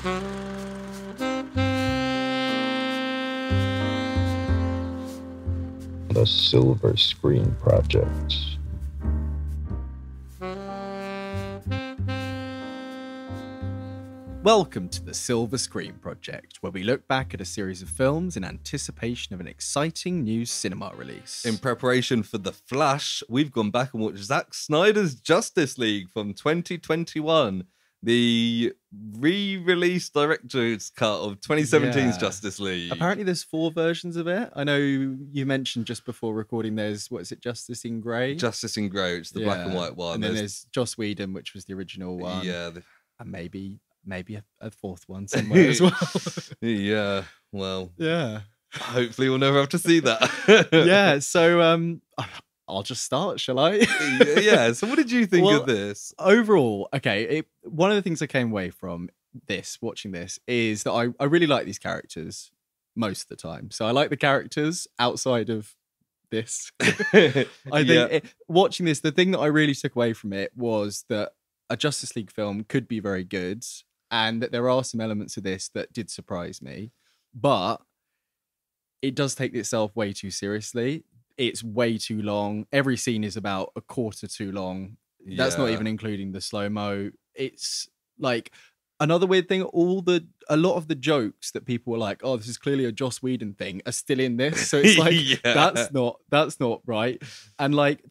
The Silver Screen Project. Welcome to the Silver Screen Project, where we look back at a series of films in anticipation of an exciting new cinema release. In preparation for The Flash, we've gone back and watched Zack Snyder's Justice League from 2021, the re-released director's cut of 2017's Justice League. Apparently there's 4 versions of it. I know you mentioned just before recording there's, what is it, Justice in Grey? Justice in Grey, it's the black and white one. And then there's Joss Whedon, which was the original one. Yeah. And maybe a 4th one somewhere as well. Yeah, well. Yeah. Hopefully we'll never have to see that. Yeah, so I'll just start, shall I? Yeah, so what did you think of this? Overall, okay, one of the things I came away from watching this, is that I really like these characters most of the time. So I like the characters outside of this. I think watching this, the thing that I really took away from it was that a Justice League film could be very good, and that there are some elements of this that did surprise me, but it does take itself way too seriously. It's way too long. Every scene is about a quarter too long. That's not even including the slow-mo. It's like another weird thing. A lot of the jokes that people were like, "Oh, this is clearly a Joss Whedon thing," are still in this. So it's like that's not right. And like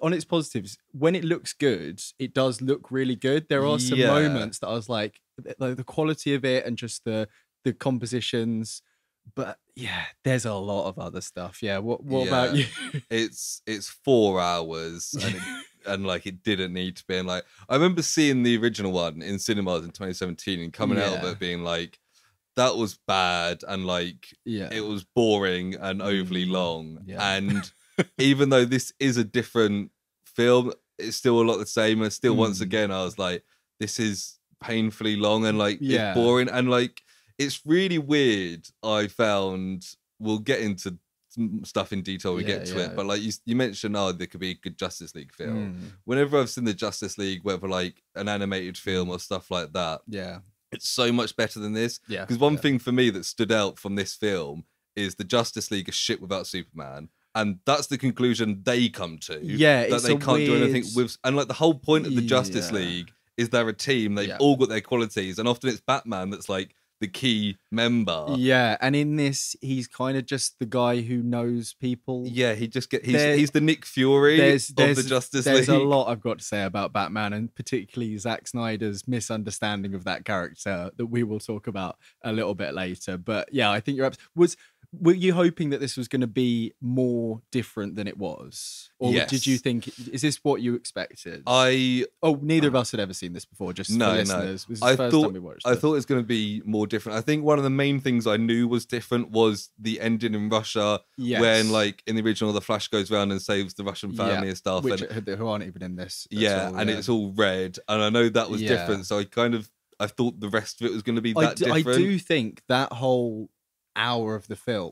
on its positives, when it looks good, it does look really good. There are some moments that I was like the quality of it and just the compositions. But yeah, there's a lot of other stuff. Yeah, what about you? It's 4 hours and like it didn't need to be. And like I remember seeing the original one in cinemas in 2017 and coming out of it being like, that was bad, and like it was boring and overly long. And even though this is a different film, it's still a lot the same. And still once again I was like, this is painfully long and like it's boring, and like it's really weird. I found, we'll get into stuff in detail when we get to it, but like you mentioned, there could be a good Justice League film. Whenever I've seen the Justice League, whether like an animated film or stuff like that, it's so much better than this. Because one thing for me that stood out from this film is the Justice League is shit without Superman. And that's the conclusion they come to. Yeah, that they can't do anything with. And like the whole point of the Justice League is they're a team. They've all got their qualities, and often it's Batman that's like the key member. Yeah, and in this, he's kind of just the guy who knows people. Yeah, he's the Nick Fury of the Justice League. There's a lot I've got to say about Batman, and particularly Zack Snyder's misunderstanding of that character that we will talk about a little bit later. But yeah, I think were you hoping that this was going to be more different than it was? Or did you think, is this what you expected? Neither of us had ever seen this before, just for listeners. This is the first time we watched it. I thought it was going to be more different. I think one of the main things I knew was different was the ending in Russia, when like in the original, the Flash goes around and saves the Russian family and stuff. Who aren't even in this. It's all red. And I know that was different. So I thought the rest of it was going to be that different. I do think that whole hour of the film,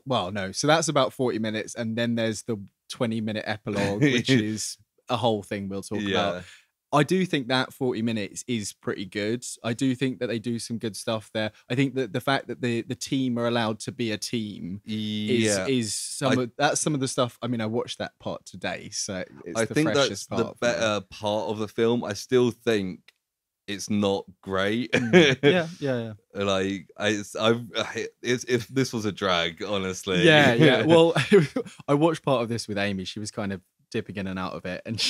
so that's about 40 minutes, and then there's the 20-minute epilogue, which is a whole thing we'll talk about. I do think that 40 minutes is pretty good. I do think that they do some good stuff there. I think that the fact that the team are allowed to be a team is some of the stuff. I mean, I watched that part today, so it's the freshest part. The better part of the film. I still think it's not great. Like if this was a drag, honestly. Well, I watched part of this with Amy. She was kind of dipping in and out of it, and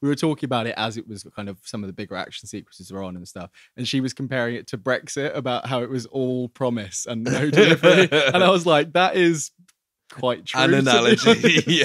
we were talking about it as it was kind of some of the bigger action sequences were on and stuff, and she was comparing it to Brexit, about how it was all promise and no delivery. And I was like, that is quite true. An analogy.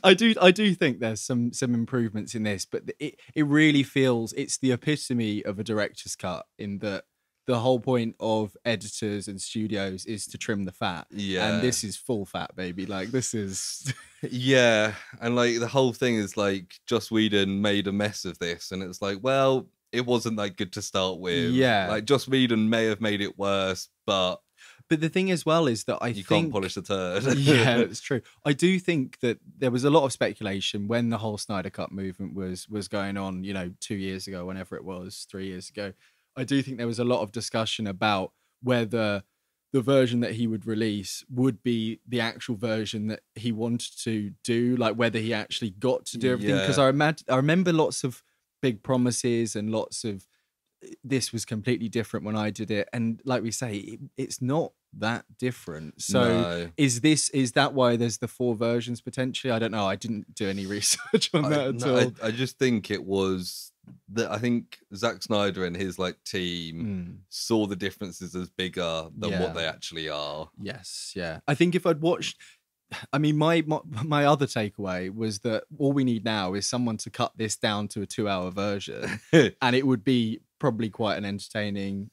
I do think there's some improvements in this, but it really feels, it's the epitome of a director's cut, in that the whole point of editors and studios is to trim the fat. And this is full fat, baby. Like, this is and like the whole thing is like Joss Whedon made a mess of this, and it's like, well, it wasn't that good to start with. Like Joss Whedon may have made it worse, but the thing as well is that you can't polish the turd. Yeah, it's true. I do think that there was a lot of speculation when the whole Snyder Cut movement was going on, 2 years ago, whenever it was, 3 years ago. I do think there was a lot of discussion about whether the version that he would release would be the actual version that he wanted to do, like whether he actually got to do everything. Because I remember lots of big promises and lots of this was completely different when I did it, and like we say, it's not that different. So is that why there's the 4 versions potentially? I don't know. I didn't do any research on that at all. I just think it was that I think Zack Snyder and his like team saw the differences as bigger than what they actually are. Yes, yeah. I think if I'd watched, I mean, my other takeaway was that all we need now is someone to cut this down to a 2-hour version, and it would be probably quite an entertaining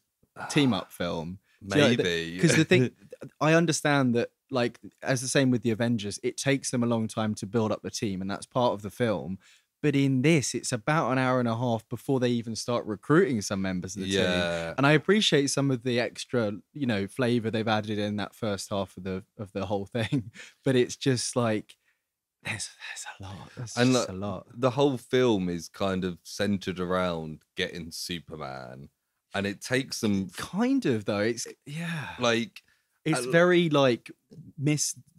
team-up film. Maybe. Because the thing, I understand that, like, as the same with the Avengers, it takes them a long time to build up the team, and that's part of the film. But in this, it's about an hour and a half before they even start recruiting some members of the team. And I appreciate some of the extra, you know, flavor they've added in that first half of the whole thing. But it's just like, there's a lot. There's just a lot. The whole film is kind of centered around getting Superman. And it takes them kind of, though. It's like it's very like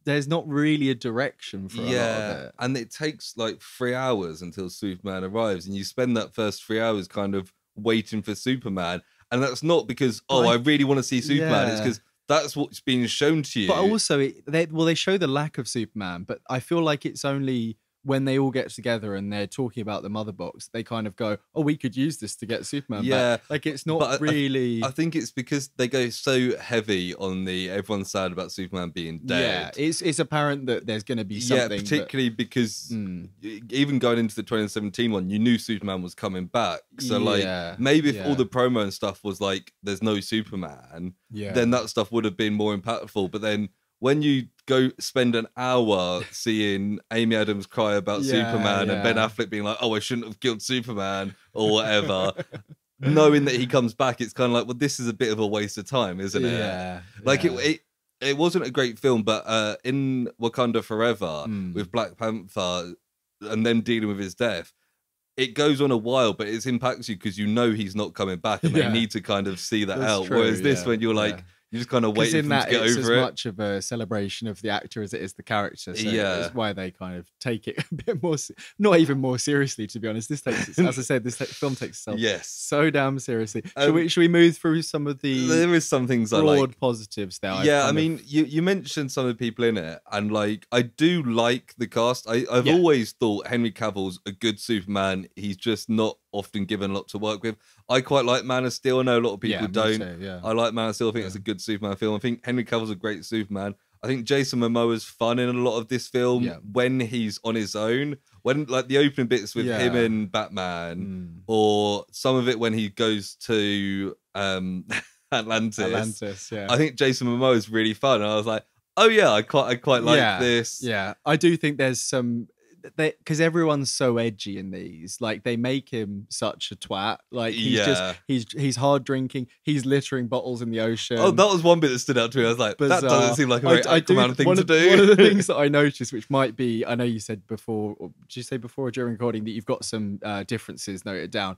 there's not really a direction for a lot of it. And it takes like 3 hours until Superman arrives, and you spend that first 3 hours kind of waiting for Superman. And that's not because I really want to see Superman. It's because that's what's being shown to you. But also, they show the lack of Superman, but I feel like it's only when they all get together and they're talking about the mother box, they kind of go, "Oh, we could use this to get Superman back." Like it's not really. I think it's because they go so heavy on the everyone's sad about Superman being dead. Yeah, it's apparent that there's going to be something. Yeah, particularly because even going into the 2017 one, you knew Superman was coming back. So like maybe if all the promo and stuff was like, "There's no Superman," then that stuff would have been more impactful. But then when you go spend an hour seeing Amy Adams cry about Superman and Ben Affleck being like, "Oh, I shouldn't have killed Superman," or whatever, knowing that he comes back, it's kind of like, well, this is a bit of a waste of time, isn't it? It wasn't a great film, but in Wakanda Forever with Black Panther and them dealing with his death, it goes on a while, but it impacts you because you know he's not coming back, and they need to kind of see that out. True, whereas this, when you're like, you just kind of wait for them to get over it. It's as much of a celebration of the actor as it is the character. So it's why they kind of take it a bit more, not even more seriously, to be honest. This takes, as I said, this film takes itself so damn seriously. Should we move through some of the there is some things broad I like. Positives there? I mean, you mentioned some of the people in it, and like I do like the cast. I've always thought Henry Cavill's a good Superman. He's just not often given a lot to work with. I quite like Man of Steel. I know a lot of people don't. I like Man of Steel. I think it's a good Superman film. I think Henry Cavill's a great Superman. I think Jason Momoa's fun in a lot of this film when he's on his own. When like the opening bits with him and Batman, or some of it when he goes to Atlantis. I think Jason Momoa is really fun. And I was like, oh yeah, I quite like this. Yeah, I do think there's some. Because everyone's so edgy in these, like they make him such a twat. Like he's hard drinking, he's littering bottles in the ocean. Oh, that was one bit that stood out to me. I was like, that doesn't seem like a very Aquaman thing to do. One of the things that I noticed, which might be, I know you said before, or did you say before during recording that you've got some differences noted down?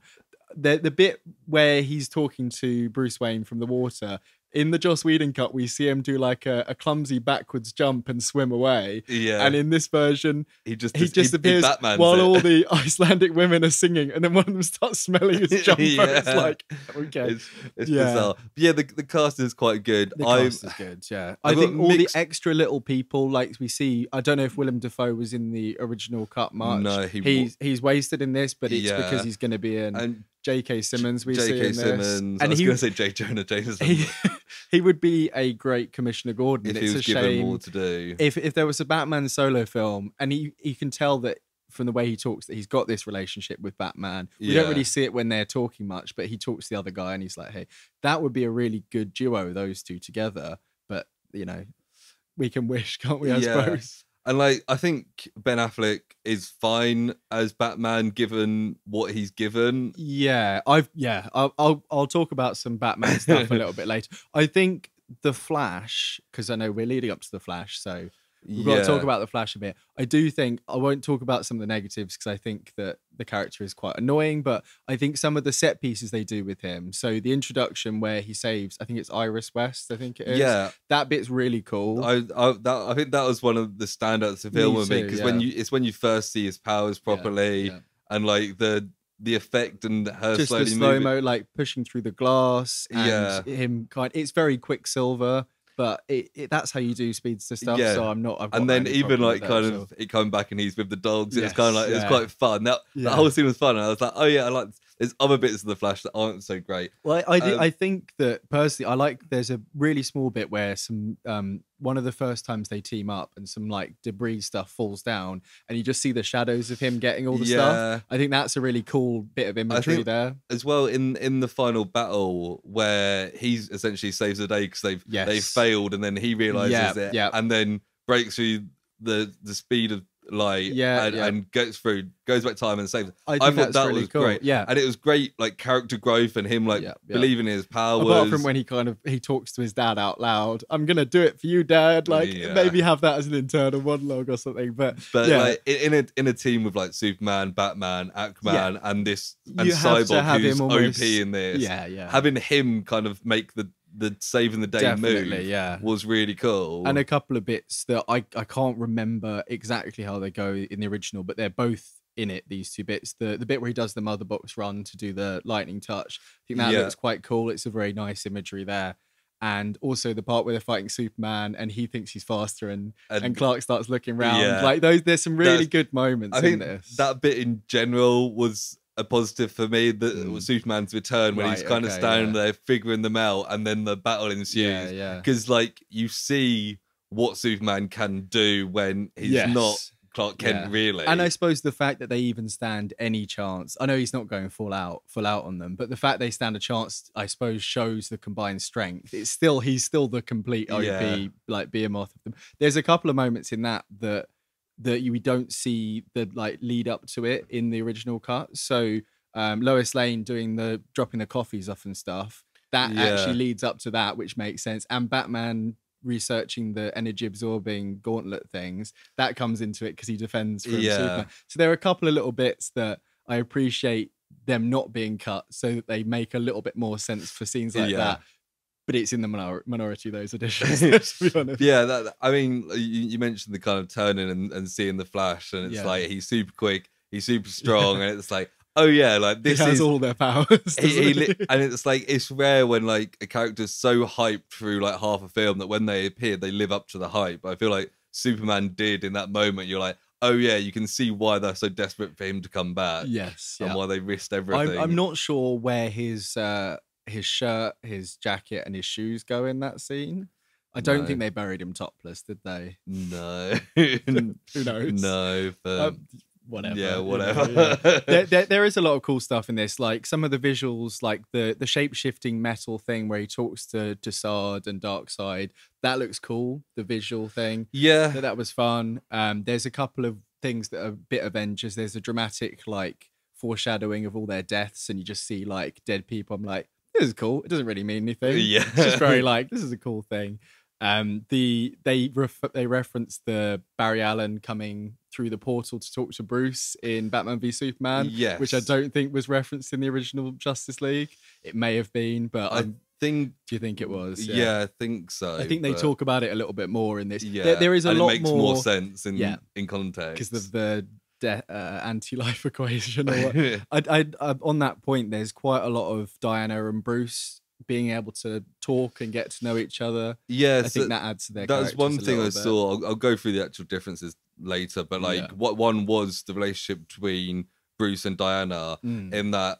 The bit where he's talking to Bruce Wayne from the water. In the Joss Whedon cut, we see him do like a clumsy backwards jump and swim away. Yeah. And in this version, he just appears while all the Icelandic women are singing, and then one of them starts smelling his jumper. It's like, okay. It's bizarre. But yeah, the cast is quite good. The cast is good, yeah. I think all the extra little people, like we see, I don't know if Willem Dafoe was in the original cut much. No, he's wasted in this, but it's because he's going to be in... And J.K. Simmons, we see in this. Simmons. And I was going to say J. Jonah Jameson. He would be a great Commissioner Gordon. If he was given more to do. If there was a Batman solo film, and you can tell that from the way he talks that he's got this relationship with Batman. We don't really see it when they're talking much, but he talks to the other guy and he's like, hey, that would be a really good duo, those two together. But, you know, we can wish, can't we, I suppose? And like, I think Ben Affleck is fine as Batman given what he's given. I'll talk about some Batman stuff a little bit later. I think The Flash, because I know we're leading up to The Flash, so we've got to talk about the Flash a bit. I do think I won't talk about some of the negatives because I think that the character is quite annoying, but I think some of the set pieces they do with him. So the introduction where he saves, I think it's Iris West, I think it is. Yeah, that bit's really cool. I think that was one of the standouts of the film with me, because when you first see his powers properly, and like the effect and her just slowly the slow-mo like pushing through the glass, and him it's very Quicksilver, but that's how you do speedster stuff. So I'm not. And then even like it coming back and he's with the dogs. It's kind of like it's quite fun. That whole scene was fun. And I was like, oh yeah, I like this. There's other bits of the Flash that aren't so great. Well, I think that personally, I like. There's a really small bit where some one of the first times they team up and some like debris stuff falls down, and you just see the shadows of him getting all the stuff. I think that's a really cool bit of imagery there as well. In the final battle where he essentially saves the day because they've failed, and then he realizes it, and then breaks through the speed of light, and goes back time and saves. I thought that really was cool. Great, and it was great, like character growth and him like believing in his powers. Apart from when he talks to his dad out loud, "I'm gonna do it for you, Dad." Like maybe have that as an internal monologue or something. But like in a team with like Superman, Batman, Aquaman, and Cyborg who's OP in this, having him kind of make the saving the day move was really cool. And a couple of bits that I can't remember exactly how they go in the original, but they're both in it, these two bits. The bit where he does the mother box run to do the lightning touch, I think that looks quite cool. It's a very nice imagery there. And also the part where they're fighting Superman and he thinks he's faster and Clark starts looking around. Like there's some really good moments in this. That bit in general was a positive for me, that was Superman's return when he's kind of standing there figuring them out, and then the battle ensues. Because like you see what Superman can do when he's not Clark Kent, really. And I suppose the fact that they even stand any chance, I know he's not going full out on them, but the fact they stand a chance, I suppose, shows the combined strength. He's still the complete OP like behemoth of them. There's a couple of moments in that we don't see the like lead up to it in the original cut. So Lois Lane dropping the coffees off and stuff, that actually leads up to that, which makes sense. And Batman researching the energy absorbing gauntlet things, that comes into it because he defends from Superman. So there are a couple of little bits that I appreciate them not being cut, so that they make a little bit more sense for scenes like that. But it's in the minority, those additions, to be honest. I mean, you mentioned the kind of turning and seeing the Flash, and it's like he's super quick, he's super strong, and it's like, oh yeah, like this has all their powers. And it's like, it's rare when like a character's so hyped through like half a film that when they appear, they live up to the hype. I feel like Superman did in that moment. You're like, oh yeah, you can see why they're so desperate for him to come back. And why they risked everything. I'm not sure where his shirt, his jacket, and his shoes go in that scene. I don't think they buried him topless, did they? No. Who knows? No, but whatever. Yeah, whatever. There is a lot of cool stuff in this, like some of the visuals, like the shape-shifting metal thing where he talks to Desaad and Darkseid. That looks cool, the visual thing. Yeah. That was fun. There's a couple of things that are a bit Avengers. There's a dramatic like foreshadowing of all their deaths, and you just see like dead people. I'm like, this is cool. It doesn't really mean anything. It's just very like, this is a cool thing. They reference the Barry Allen coming through the portal to talk to Bruce in Batman v Superman, which I don't think was referenced in the original Justice League. It may have been, but do you think it was? Yeah, I think so. I think they talk about it a little bit more in this. There is a lot more. It makes more sense in context because of the anti-life equation. Or what. On that point, there's quite a lot of Diana and Bruce being able to talk and get to know each other. I think that adds to their characters. That's one thing I saw. I'll go through the actual differences later, but like what one was the relationship between Bruce and Diana, in that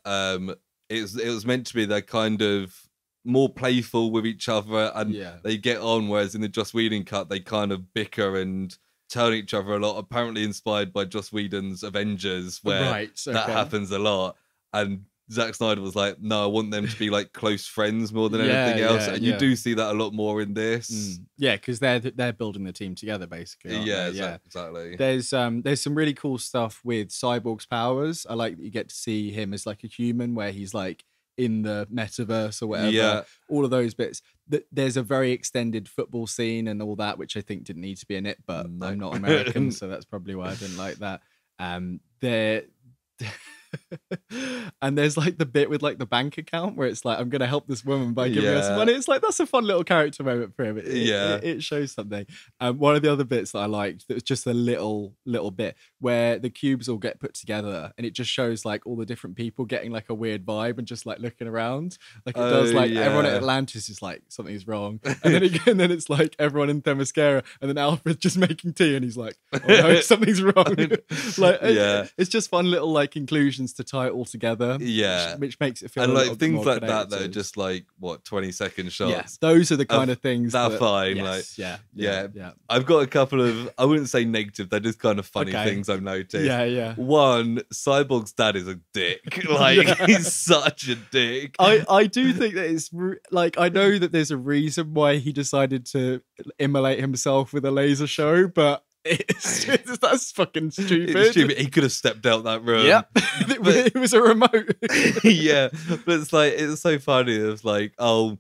it was meant to be they're kind of more playful with each other and they get on, whereas in the Joss Whedon cut they kind of bicker and turn each other a lot, apparently inspired by Joss Whedon's Avengers, where that happens a lot. And Zack Snyder was like, no, I want them to be like close friends more than anything else. And you do see that a lot more in this. Yeah, because they're building the team together, basically. Exactly. There's some really cool stuff with Cyborg's powers. I like that you get to see him as like a human, where he's like in the metaverse or whatever. Yeah. All of those bits. There's a very extended football scene and all that, which I think didn't need to be in it, but I'm not American, so that's probably why I didn't like that. There. And there's like the bit with like the bank account where it's like, I'm gonna help this woman by giving her some money. It's like, that's a fun little character moment for him. It shows something. One of the other bits that I liked, that was just a little bit where the cubes all get put together and it just shows like all the different people getting like a weird vibe and just like looking around like it does. Like everyone at Atlantis is like, something's wrong, and then it's like everyone in Themyscira, and then Alfred's just making tea and he's like, oh no, something's wrong. Like it's just fun little like inclusions to tie it all together, which makes it feel and a like little things more like connected. that are just like 20-second shots. Yeah, those are the kind of things that are fine. Yes, like yeah. I've got a couple of, I wouldn't say negative, they're just kind of funny things I've noticed. One, Cyborg's dad is a dick. Like he's such a dick. I do think that it's like, I know that there's a reason why he decided to immolate himself with a laser show, but that's fucking stupid. It's stupid. He could have stepped out that room. Yep. It was a remote. Yeah, but it's like, it's so funny. It's like, oh,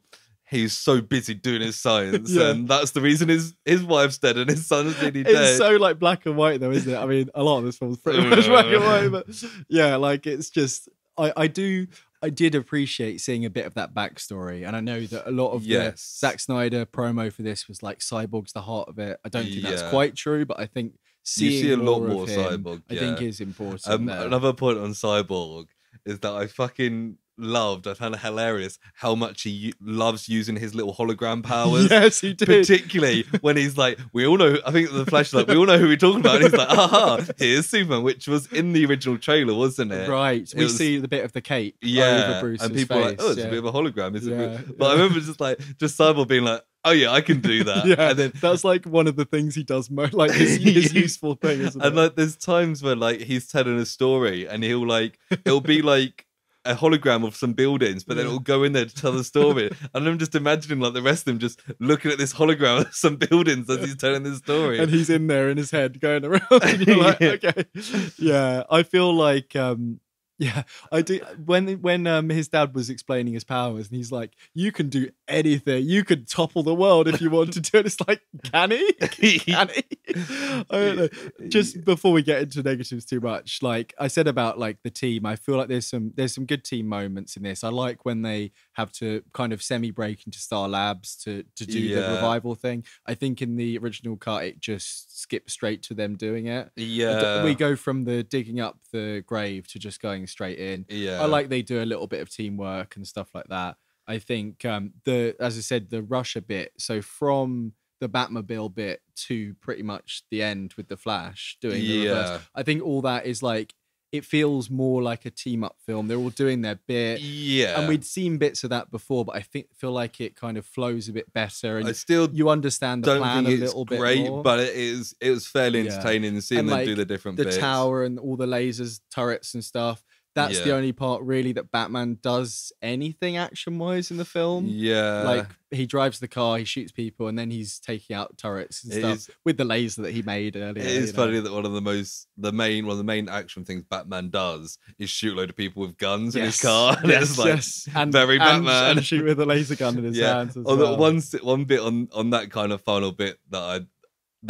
he's so busy doing his science, and that's the reason his wife's dead and his son's nearly dead. It's so like black and white though, isn't it? I mean, a lot of this film's pretty much black and white, but yeah, like it's just, I did appreciate seeing a bit of that backstory, and I know that a lot of the Zack Snyder promo for this was like Cyborg's the heart of it. I don't think that's quite true, but I think you see a lot more of him, Cyborg. I think is important. There. Another point on Cyborg is that I fucking loved, I found it hilarious how much he loves using his little hologram powers. Yes, he did. Particularly when he's like, we all know, I think the Flash is like, we all know who we're talking about. And he's like, aha, here's Superman, which was in the original trailer, wasn't it? Right. We see the bit of the cape over Bruce's and people face. are like, oh, it's a bit of a hologram, isn't it? But I remember just Cyborg being like, oh yeah, I can do that. And then that's like one of the things he does most, like his useful thing, isn't it? And like there's times where like he's telling a story and it'll be like a hologram of some buildings, but then it'll go in there to tell the story. And I'm just imagining like the rest of them just looking at this hologram of some buildings as he's telling the story. And he's in there in his head going around. And you're like, okay. Yeah, I feel like I do. When his dad was explaining his powers, and he's like, "You can do anything. You could topple the world if you wanted to." And it's like, can he? Can he? I don't know. Just before we get into negatives too much, like I said about like the team, I feel like there's some good team moments in this. I like when they have to kind of semi-break into Star Labs to do the revival thing. I think in the original cut, it just skips straight to them doing it. Yeah, we go from the digging up the grave to just going straight in. I like they do a little bit of teamwork and stuff like that. I think as I said, the Russia bit, so from the Batmobile bit to pretty much the end with the Flash doing the reverse, I think all that is like, it feels more like a team up film. They're all doing their bit. Yeah. And we'd seen bits of that before, but I feel like it kind of flows a bit better. And you understand the plan a little bit more. But it was fairly entertaining seeing them do the different bits. The tower and all the lasers, turrets and stuff. That's the only part really that Batman does anything action-wise in the film. Yeah. Like he drives the car, he shoots people, and then he's taking out turrets and stuff with the laser that he made earlier. It is funny that one of the main action things Batman does is shoot a load of people with guns in his car. And it's like and very Batman. And shoot with a laser gun in his hands as well. One bit on that kind of final bit that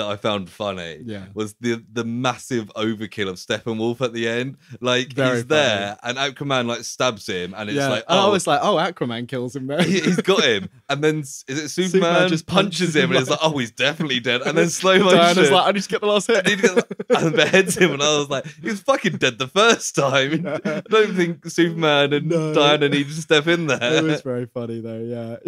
I found funny was the massive overkill of Steppenwolf at the end. Like he's there and Aquaman like stabs him and it's like, I was like, oh, Aquaman kills him there. He's got him. And then is it Superman just punches him and it's like, oh, he's definitely dead. And then slow motion. Diana's like, I need to get the last hit. And beheads him and I was like, he was fucking dead the first time. I don't think Superman and Diana need to step in there. It was very funny though,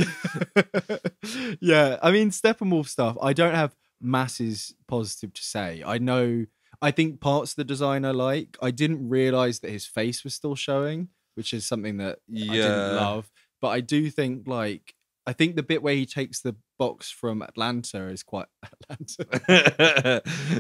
yeah. I mean, Steppenwolf stuff, I don't have masses positive to say. I think parts of the design I like. I didn't realize that his face was still showing, which is something that I didn't love. But I do think I think the bit where he takes the box from Atlanta is quite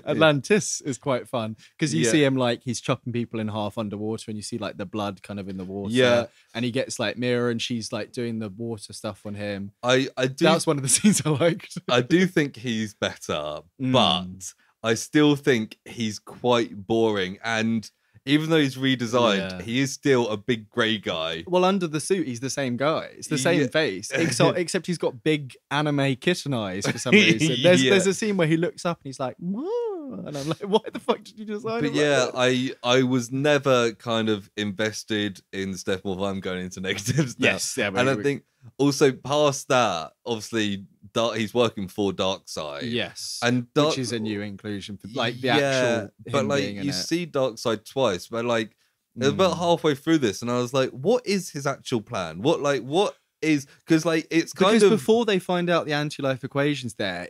Atlantis is quite fun because you see him like he's chopping people in half underwater and you see like the blood kind of in the water and he gets like Mira and she's like doing the water stuff on him. That's one of the scenes I liked. I do think he's better, but I still think he's quite boring and even though he's redesigned, Yeah. he is still a big grey guy. Well, under the suit, he's the same guy. It's the same face, except he's got big anime kitten eyes for some reason. There's a scene where he looks up and he's like, whoa, and I'm like, why the fuck did you design it? But yeah, I was never kind of invested in Steppenwolf. I'm going into negatives now. Yes, yeah, and I think also past that, obviously, he's working for Darkseid. yes, and which is a new inclusion for like the actual. But him like being in you it. see Darkseid twice, but like it was about halfway through this, and I was like, what is his actual plan? What is because like it's kind because of before they find out the anti-life equation's there,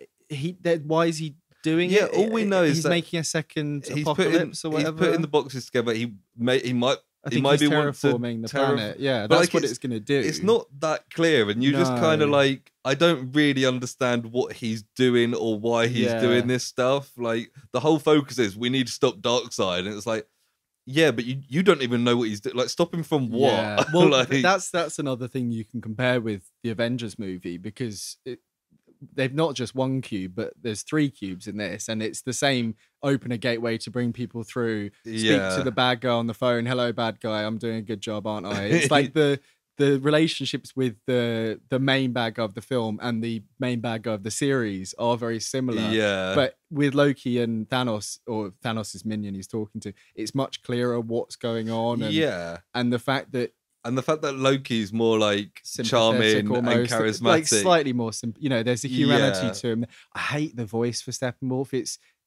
why is he doing it? all we know is he's that making a second he's apocalypse or whatever. He's putting the boxes together. He might I think might he's be terraforming the planet. Yeah, but, that's like, what it's going to do. It's not that clear, and you just kind of No. like, I don't really understand what he's doing or why he's doing this stuff. Like the whole focus is we need to stop Darkseid, and it's like, yeah, but you don't even know what he's doing. Like, stop him from what? Yeah. Well, like, that's another thing you can compare with the Avengers movie because they've not just one cube, but there's 3 cubes in this, and it's the same open a gateway to bring people through. Speak to the bad guy on the phone. Hello, bad guy. I'm doing a good job, aren't I? It's like the relationships with the main bad guy of the film and the main bad guy of the series are very similar. Yeah. But with Loki and Thanos, or Thanos' minion he's talking to, it's much clearer what's going on. And, and the fact that Loki's more like charming almost, and charismatic, like slightly more simple. You know, there's a humanity to him. I hate the voice for Steppenwolf.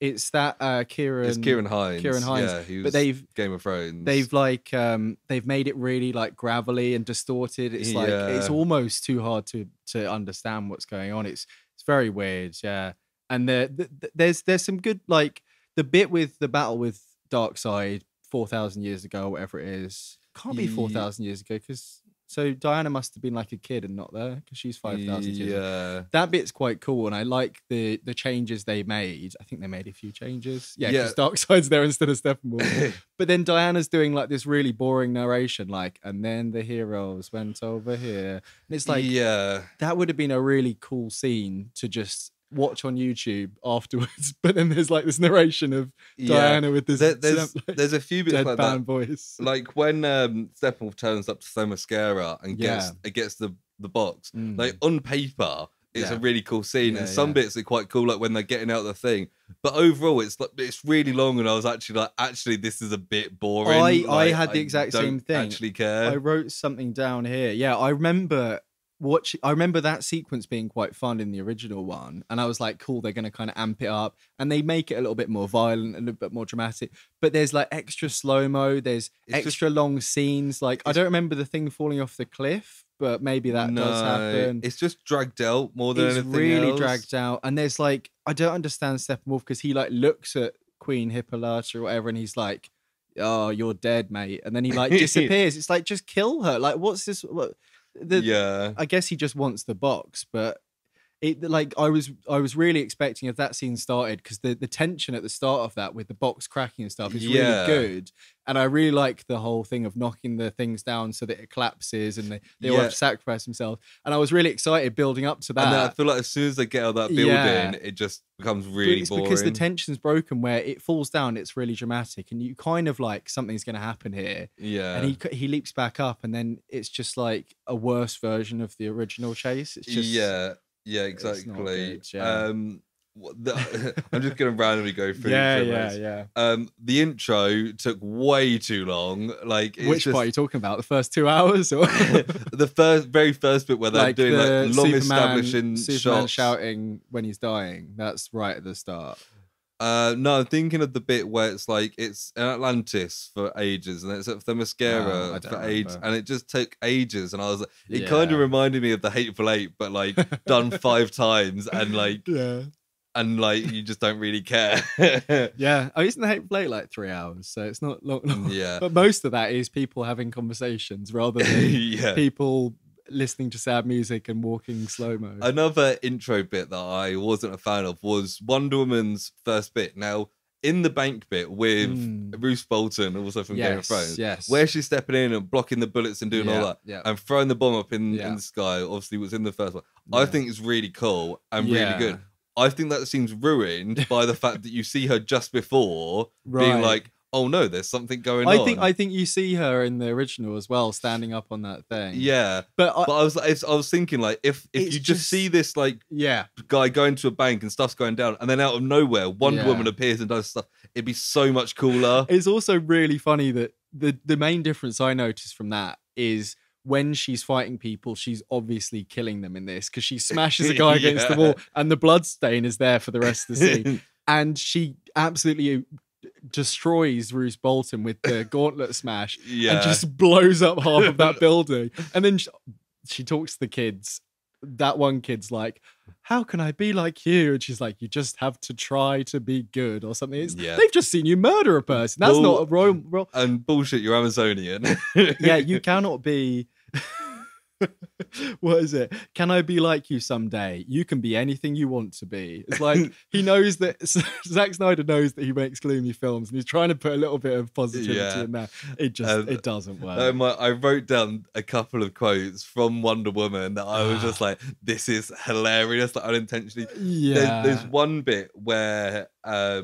It's that Kieran. It's Kieran Hines. Yeah, he was but they've Game of Thrones. They've like they've made it really like gravelly and distorted. It's like it's almost too hard to understand what's going on. It's very weird. Yeah, and there's some good, like the bit with the battle with Darkseid 4,000 years ago, whatever it is. Can't be 4,000 years ago because so Diana must have been like a kid and not there because she's 5,000 years ago. That bit's quite cool, and I like the changes they made. I think they made a few changes. Yeah, because Darkseid's there instead of Steppenwolf. But then Diana's doing like this really boring narration, like, and then the heroes went over here, and it's like, that would have been a really cool scene to just watch on YouTube afterwards. But then there's like this narration of Diana with this there's a few bits like that voice, like when Steppenwolf turns up to Themyscira and gets the box. Like on paper it's a really cool scene, and some bits are quite cool, like when they're getting out the thing, but overall it's like it's really long, and I was actually this is a bit boring. I had the exact same thing. Actually care. I wrote something down here. I remember that sequence being quite fun in the original one, and I was like, cool, they're going to kind of amp it up, and they make it a little bit more violent, a little bit more dramatic, but there's like extra slow-mo, there's extra long scenes, like I don't remember the thing falling off the cliff, but maybe that does happen. It's just dragged out more than anything really else. dragged out, and there's like, I don't understand Steppenwolf because he like looks at Queen Hippolyta or whatever, and he's like, oh, you're dead, mate, and then he like disappears. It's like, just kill her. Like, what's this? I guess he just wants the box, but I was really expecting if that scene started, because the tension at the start of that with the box cracking and stuff is really good, and I really like the whole thing of knocking the things down so that it collapses and they all have to sacrifice themselves, and I was really excited building up to that. And then I feel like as soon as they get out of that building, it just becomes really boring. Because the tension's broken where it falls down, it's really dramatic, and you kind of like, something's going to happen here. And he leaps back up, and then it's just like a worse version of the original chase. It's just exactly. Good, I'm just going to randomly go through. The intro took way too long. Like, which part are you talking about? The first 2 hours, or the very first bit where they're like doing like long establishing shots, shouting when he's dying? That's right at the start. No, I'm thinking of the bit where it's like it's in Atlantis for ages, and it's at Themyscira for ages, and it just took ages. And I was like, it kind of reminded me of the Hateful Eight, but like done 5 times, and like and like you just don't really care. Isn't the Hateful Eight like 3 hours? So it's not long. But most of that is people having conversations rather than people listening to sad music and walking slow-mo. Another intro bit that I wasn't a fan of was Wonder Woman's first bit. Now, in the bank bit with Bruce Bolton, also from Game of Thrones, where she's stepping in and blocking the bullets and doing all that, and throwing the bomb up in the sky, obviously was in the first one. I think it's really cool and really good. I think that seems ruined by the fact that you see her just before being like, oh no, there's something going on. I think you see her in the original as well, standing up on that thing. Yeah, but I was thinking like if you just see this like guy going to a bank and stuff's going down, and then out of nowhere Wonder Woman appears and does stuff, it'd be so much cooler. It's also really funny that the main difference I noticed from that is when she's fighting people, she's obviously killing them in this because she smashes a guy against the wall, and the blood stain is there for the rest of the scene, and she absolutely destroys Bruce Bolton with the gauntlet smash and just blows up half of that building. And then she talks to the kids. That one kid's like, how can I be like you? And she's like, you just have to try to be good or something. They've just seen you murder a person. That's not a royal... And bullshit, you're Amazonian. Yeah, you cannot be... What is it? Can I be like you someday? You can be anything you want to be. It's like he knows that Zack Snyder knows that he makes gloomy films, and he's trying to put a little bit of positivity in there. It doesn't work. I wrote down a couple of quotes from Wonder Woman that I was just like, this is hilarious, like unintentionally. Yeah. There's one bit where I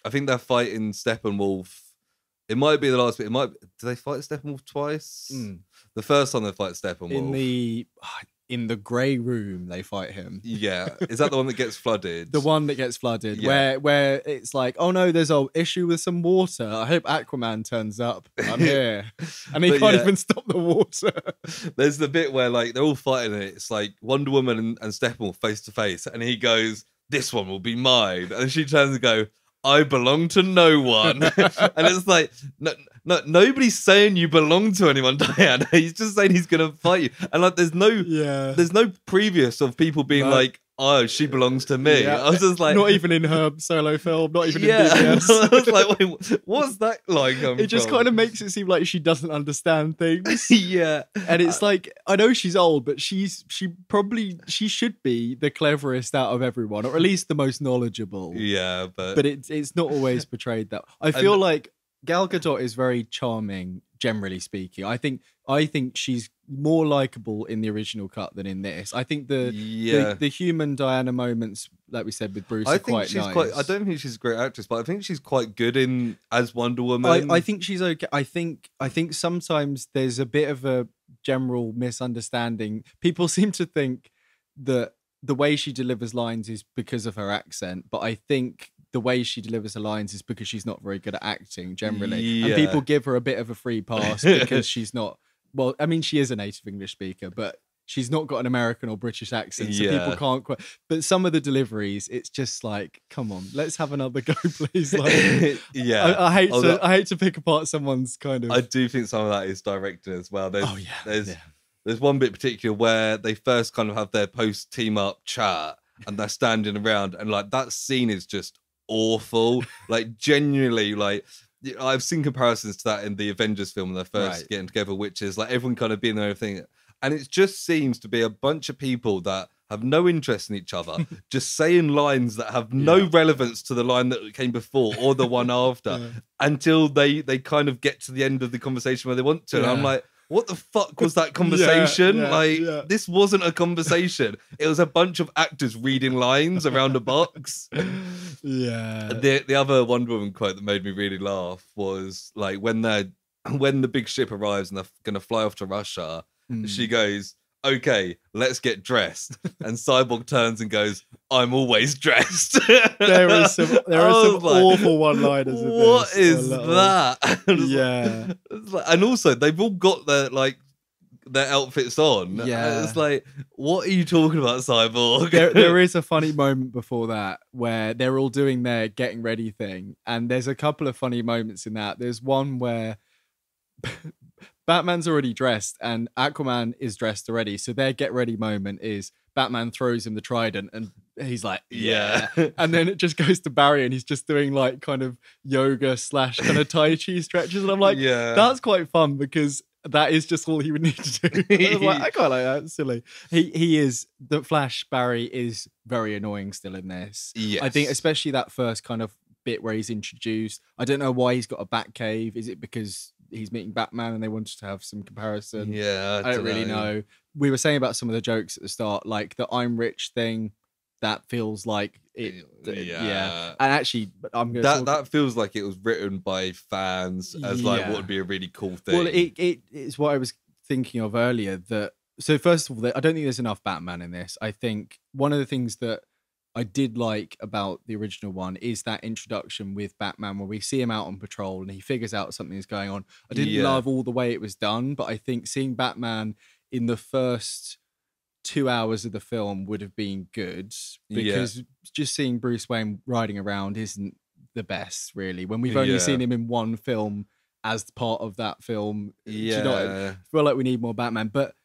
think they're fighting Steppenwolf. It might be the last bit. Do they fight Steppenwolf twice? The first time they fight Steppenwolf in the grey room, they fight him. Yeah, is that the one that gets flooded? The one that gets flooded, where it's like, oh no, there's an issue with some water. I hope Aquaman turns up. I'm here, and he can't even stop the water. There's the bit where like they're all fighting, and it's like Wonder Woman and Steppenwolf face to face, and he goes, "This one will be mine," and she turns and go, I belong to no one. And it's like, no, nobody's saying you belong to anyone, Diana. He's just saying he's going to fight you. And like, there's no previous of people being like, oh, she belongs to me. I was just like... Not even in her solo film, not even in BBS. I was like, wait, what's that line come It just kind of makes it seem like she doesn't understand things. Yeah. And it's like, I know she's old, but she should be the cleverest out of everyone, or at least the most knowledgeable. Yeah, but it's not always portrayed that. I feel like Gal Gadot is very charming, generally speaking. I think she's more likable in the original cut than in this. I think the human Diana moments, like we said with Bruce, are quite nice. I don't think she's a great actress, but I think she's quite good as Wonder Woman. I think she's okay. I think sometimes there's a bit of a general misunderstanding. People seem to think that the way she delivers lines is because of her accent, but I think the way she delivers her lines is because she's not very good at acting generally. And people give her a bit of a free pass because she's not... Well, I mean, she is a native English speaker, but she's not got an American or British accent, so people can't quite... But some of the deliveries, it's just like, come on, let's have another go, please. Like, I hate to pick apart someone's kind of... I do think some of that is directed as well. There's one bit in particular where they first kind of have their post-team up chat, and they're standing around, and like that scene is just awful. Like genuinely, like I've seen comparisons to that in the Avengers film when they're first getting together, which is like everyone kind of being their own thing, and it just seems to be a bunch of people that have no interest in each other, just saying lines that have no relevance to the line that came before or the one after, until they kind of get to the end of the conversation where they want to. And I'm like, what the fuck was that conversation? This wasn't a conversation. It was a bunch of actors reading lines around a box. Yeah. The other Wonder Woman quote that made me really laugh was like when the big ship arrives and they're going to fly off to Russia, she goes, okay, let's get dressed. And Cyborg turns and goes, I'm always dressed. There are some awful one-liners in this. What is that? Yeah. And also, they've all got their outfits on. Yeah. It's like, what are you talking about, Cyborg? There is a funny moment before that where they're all doing their getting ready thing. And there's a couple of funny moments in that. There's one where Batman's already dressed and Aquaman is dressed already. So their get ready moment is Batman throws him the trident and he's like, yeah. And then it just goes to Barry and he's just doing like kind of yoga / kind of Tai Chi stretches. And I'm like, that's quite fun because that is just all he would need to do. I was like, I quite like that. It's silly. He is, the Flash Barry is very annoying still in this. Yes. I think especially that first kind of bit where he's introduced. I don't know why he's got a bat cave. Is it because he's meeting Batman and they wanted to have some comparison? Yeah, I don't really know. We were saying about some of the jokes at the start, like the I'm rich thing. that feels like it. Yeah. And actually, I'm gonna that feels like it was written by fans as like what would be a really cool thing. Well, it's what I was thinking of earlier. That so first of all, I don't think there's enough Batman in this. I think one of the things that I did like about the original one is that introduction with Batman where we see him out on patrol and he figures out something is going on. I didn't love all the way it was done, but I think seeing Batman in the first 2 hours of the film would have been good, because just seeing Bruce Wayne riding around isn't the best, really, when we've only seen him in one film as part of that film. I feel like we need more Batman, but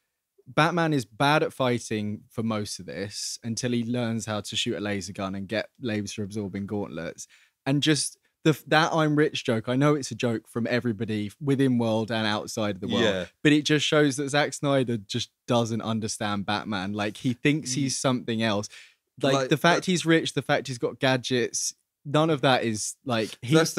Batman is bad at fighting for most of this until he learns how to shoot a laser gun and get laser absorbing gauntlets. And just that I'm rich joke, I know it's a joke from everybody within world and outside of the world, but it just shows that Zack Snyder just doesn't understand Batman. Like, he thinks he's something else. Like the fact he's rich, the fact he's got gadgets, none of that is like he's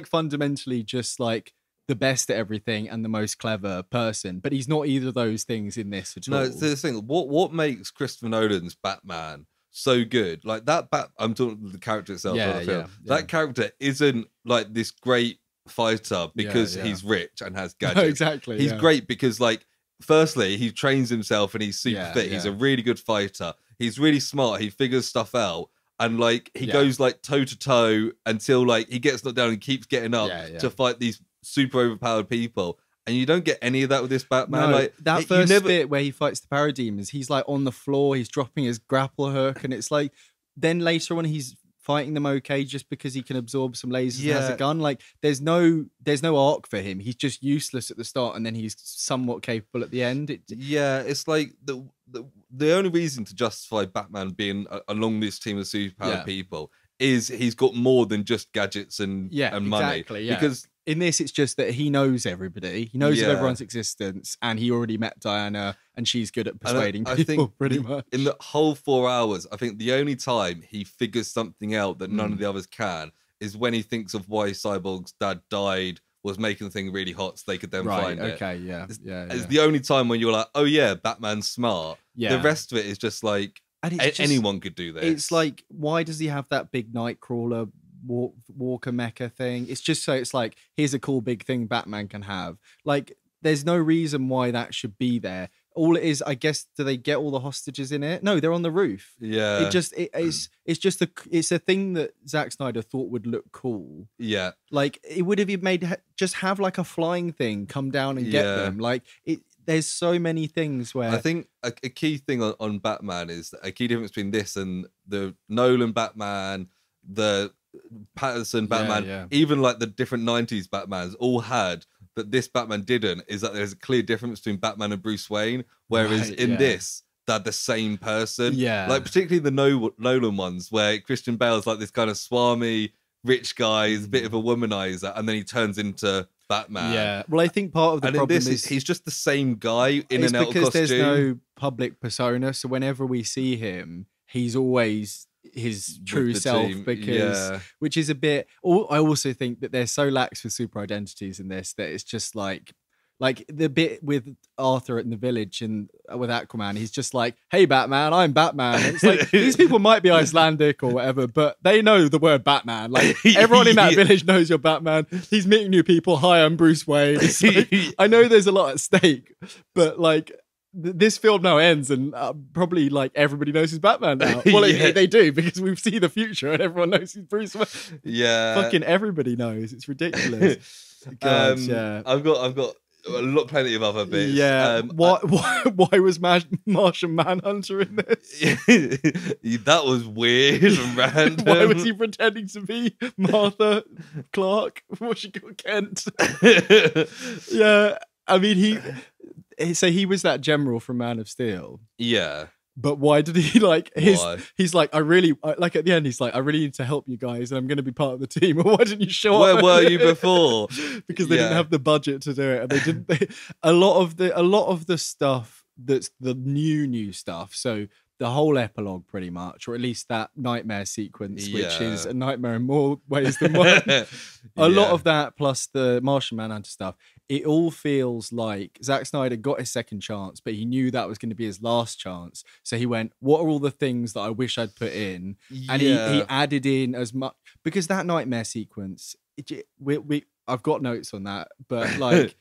fundamentally just like the best at everything and the most clever person, but he's not either of those things in this at all. No, it's the thing. What makes Christopher Nolan's Batman so good? Like that I'm talking the character itself. Not the film. That character isn't like this great fighter because he's rich and has gadgets. No, exactly. He's great because, like, firstly, he trains himself and he's super fit. He's a really good fighter. He's really smart. He figures stuff out. And like he goes like toe to toe until like he gets knocked down and keeps getting up to fight these super overpowered people. And you don't get any of that with this Batman. No, like that first bit where he fights the parademons, he's like on the floor, he's dropping his grapple hook, and it's like then later on he's fighting them okay just because he can absorb some lasers and has a gun. Like there's no arc for him. He's just useless at the start and then he's somewhat capable at the end. It's like the only reason to justify Batman being along this team of superpowered people is he's got more than just gadgets and money. Exactly, because in this, it's just that he knows everybody. He knows of everyone's existence, and he already met Diana, and she's good at persuading people. I think pretty much in the whole 4 hours, I think the only time he figures something out that none of the others can is when he thinks of why Cyborg's dad died, was making the thing really hot so they could then find it. Okay, it's the only time when you're like, oh yeah, Batman's smart. The rest of it is just like anyone could do this. It's like, why does he have that big Nightcrawler walker mecha thing? It's just so it's like, here's a cool big thing Batman can have. Like, there's no reason why that should be there. All it is, I guess, do they get all the hostages in it? No, they're on the roof. It's a thing that Zack Snyder thought would look cool. Like, it would have just have like a flying thing come down and get them. Like, there's so many things where I think a key thing on Batman is a key difference between this and the Nolan Batman, the Patterson Batman, even like the different 90s Batmans all had, that this Batman didn't, is that there's a clear difference between Batman and Bruce Wayne, whereas in this, they're the same person. Like particularly the Nolan ones where Christian Bale's like this kind of swami rich guy, he's a bit of a womanizer, and then he turns into Batman. Well, I think part of the problem is he's just the same guy in and out of costume. There's no public persona, so whenever we see him, he's always his true self because which is a bit. I also think that they're so lax with super identities in this that it's just like the bit with Arthur in the village and with Aquaman, he's just like, hey Batman, I'm Batman. And it's like these people might be Icelandic or whatever, but they know the word Batman. Like everyone in that village knows you're Batman. He's meeting new people. Hi, I'm Bruce Wayne. Like, I know there's a lot at stake, but like this film now ends and probably like everybody knows who's Batman now. Well, they do because we've seen the future and everyone knows who's Bruce Wayne. Fucking everybody knows. It's ridiculous. God, I've got plenty of other bits. Why was Martian Manhunter in this? That was weird and random. Why was he pretending to be Martha Clark? What's she called? Kent. I mean, he was that general from Man of Steel. But why did he like he's like, I really like at the end, he's like, I really need to help you guys and I'm going to be part of the team. Why didn't you show up? Where were you before? Because they didn't have the budget to do it. And they didn't, a lot of the stuff that's the new stuff. So the whole epilogue pretty much, or at least that nightmare sequence, which is Yeah. a nightmare in more ways than one. A lot of that, plus the Martian Manhunter stuff, it all feels like Zack Snyder got his second chance, but he knew that was going to be his last chance. So he went, what are all the things that I wish I'd put in? And he added in as much, because that nightmare sequence, I've got notes on that, but like,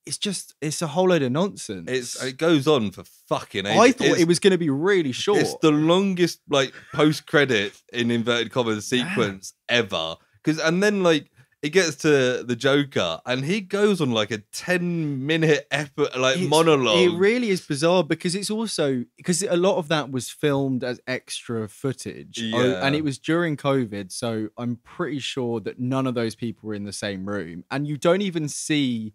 it's a whole load of nonsense. It goes on for fucking ages. I thought it was going to be really short. It's the longest like post-credit in inverted commas sequence ever. And then like it gets to the Joker and he goes on like a 10-minute monologue. It really is bizarre because it's also because a lot of that was filmed as extra footage. And it was during COVID, so I'm pretty sure that none of those people were in the same room, and you don't even see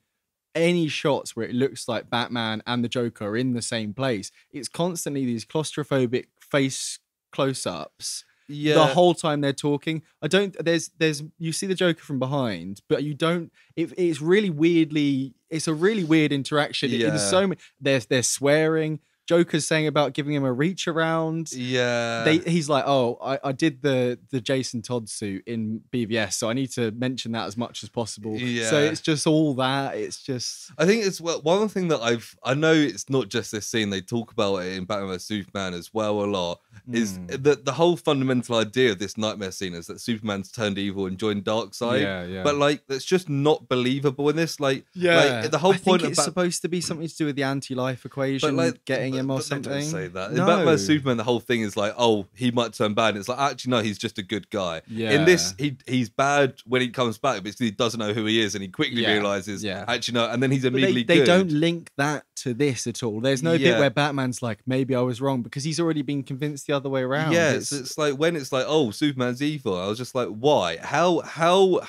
any shots where it looks like Batman and the Joker are in the same place. It's constantly these claustrophobic face close-ups. Yeah. The whole time they're talking. You see the Joker from behind, but you don't, it's really weirdly, it's a really weird interaction. Yeah. In so many, they're swearing. Joker's saying about giving him a reach around. Yeah. He's like, oh, I did the Jason Todd suit in BVS, so I need to mention that as much as possible. Yeah. So it's just all that. It's just... I think it's one thing that I know it's not just this scene, they talk about it in Batman vs Superman as well a lot, is that the whole fundamental idea of this nightmare scene is that Superman's turned evil and joined Darkseid. Yeah. But like, that's just not believable in this. Like the whole I point think it's supposed to be something to do with the anti-life equation, like getting him or something. They don't say that. No. In Batman vs Superman, the whole thing is like, oh, he might turn bad. And it's like, actually, no, he's just a good guy. Yeah. In this, he's bad when he comes back because he doesn't know who he is, and he quickly realizes, actually, no, and then he's immediately good. They don't link that to this at all. There's no bit where Batman's like, maybe I was wrong, because he's already been convinced the other way around. Yeah, it's like when it's like, oh, Superman's evil. I was just like, why? How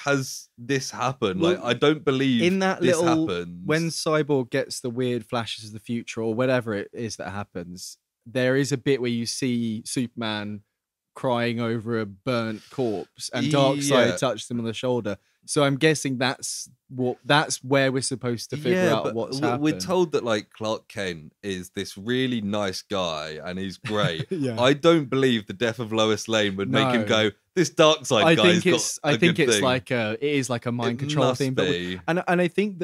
has this happened? Like, I don't believe in that this little happens. When Cyborg gets the weird flashes of the future or whatever it is that happens, there is a bit where you see Superman crying over a burnt corpse and Darkseid touches him on the shoulder. So I'm guessing that's where we're supposed to figure out what's happened. We're told that like Clark Kent is this really nice guy and he's great. I don't believe the death of Lois Lane would make him go, this Darkseid guy has got a good thing. It is like a mind control thing. And I think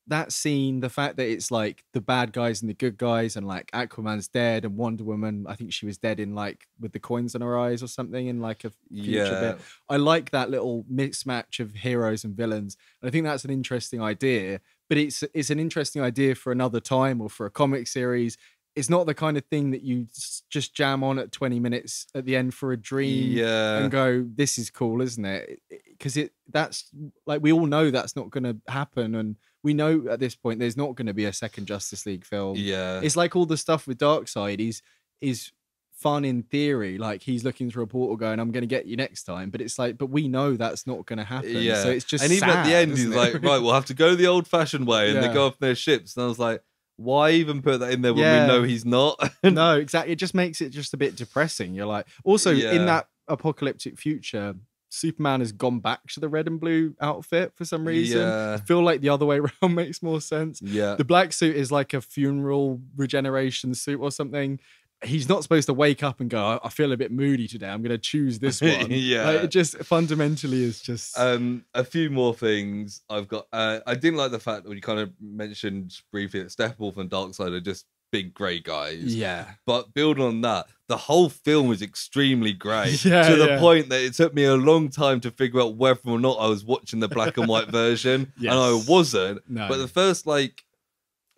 that scene, the fact that it's like the bad guys and the good guys, and like Aquaman's dead and Wonder Woman, I think she was dead in like with the coins on her eyes or something in like a future bit. I like that little mismatch of heroes and villains. And I think that's an interesting idea, but it's an interesting idea for another time or for a comic series. It's not the kind of thing that you just jam on at 20 minutes at the end for a dream and go, this is cool, isn't it? Because that's like, we all know that's not going to happen. And we know at this point there's not going to be a second Justice League film. Yeah. It's like all the stuff with Darkseid is fun in theory. Like he's looking through a portal going, I'm going to get you next time. But it's like, but we know that's not going to happen. Yeah. So it's just and even sad, at the end, he's like, right, we'll have to go the old fashioned way. And they go off their ships. And I was like, why even put that in there when we know he's not? No, exactly. It just makes it just a bit depressing. You're like, also in that apocalyptic future, Superman has gone back to the red and blue outfit for some reason. I feel like the other way around makes more sense. The black suit is like a funeral regeneration suit or something. He's not supposed to wake up and go, I feel a bit moody today, I'm going to choose this one. Like, it just fundamentally is just... a few more things I've got. I didn't like the fact that you kind of mentioned briefly that Steppenwolf and Darkseid are just big grey guys. But building on that, the whole film is extremely grey to the point that it took me a long time to figure out whether or not I was watching the black and white version. And I wasn't. No. But the first like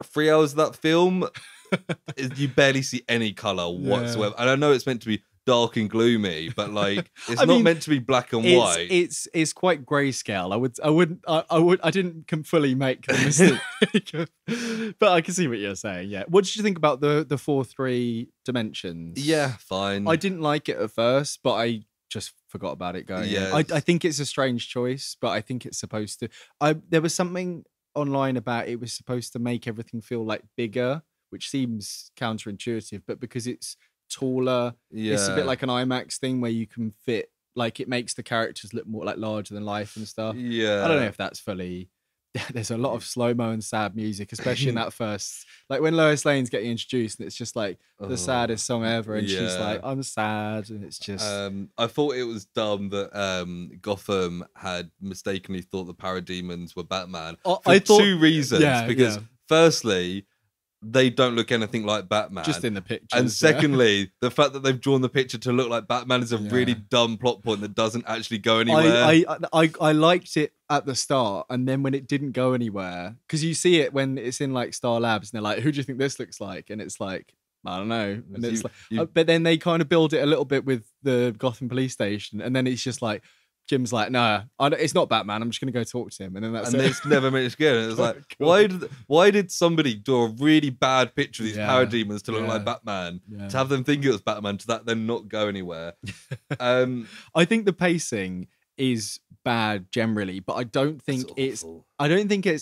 3 hours of that film... you barely see any color whatsoever, and I know it's meant to be dark and gloomy, but like it's not meant to be black and white. It's quite grayscale. I didn't fully make the mistake, but I can see what you're saying. Yeah, what did you think about the 4:3 dimensions? Yeah, fine. I didn't like it at first, but I just forgot about it going. Yeah, I think it's a strange choice, but I think it's supposed to. There was something online about it was supposed to make everything feel like bigger, which seems counterintuitive, but because it's taller, it's a bit like an IMAX thing where you can fit, like it makes the characters look more like larger than life and stuff. I don't know if that's fully there's a lot of slow-mo and sad music, especially in that first, like when Lois Lane's getting introduced and it's just like the saddest song ever, and she's like, I'm sad, and it's just I thought it was dumb that Gotham had mistakenly thought the parademons were Batman for two reasons. Because firstly, they don't look anything like Batman. Just in the pictures. And secondly, the fact that they've drawn the picture to look like Batman is a really dumb plot point that doesn't actually go anywhere. I liked it at the start, and then when it didn't go anywhere, because you see it when it's in like Star Labs, and they're like, who do you think this looks like? And it's like, I don't know. And it's but then they kind of build it a little bit with the Gotham police station, and then it's just like, Jim's like, no, it's not Batman. I'm just going to go talk to him. And then that's it's never mentioned again. It's like, why did somebody draw a really bad picture of these parademons to look like Batman? To have them think it was Batman, to that then not go anywhere. I think the pacing is bad generally, but I don't think it's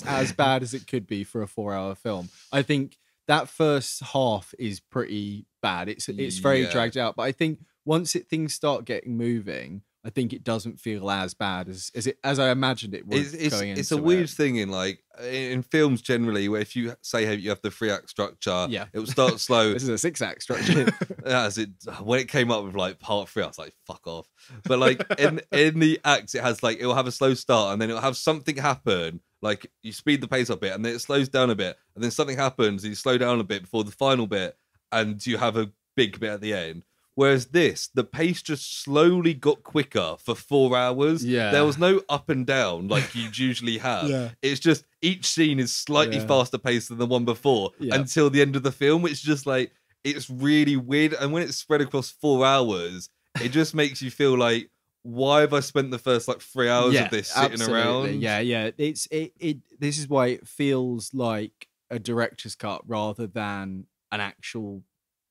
as bad as it could be for a 4-hour film. I think that first half is pretty bad. It's very dragged out. But I think once things start getting moving, I think it doesn't feel as bad as I imagined it would. It's a weird thing in films generally, where if you say you have the 3-act structure, it will start slow. This is a 6-act structure. When it came up with like part 3, I was like, fuck off. But like in the acts, it will have a slow start, and then it'll have something happen. Like you speed the pace up a bit, and then it slows down a bit, and then something happens, and you slow down a bit before the final bit, and you have a big bit at the end. Whereas the pace just slowly got quicker for 4 hours. Yeah. There was no up and down like you'd usually have. It's just each scene is slightly faster paced than the one before until the end of the film, which is just like, it's really weird. And when it's spread across 4 hours, it just makes you feel like, why have I spent the first like 3 hours of this sitting around? Yeah. This is why it feels like a director's cut rather than an actual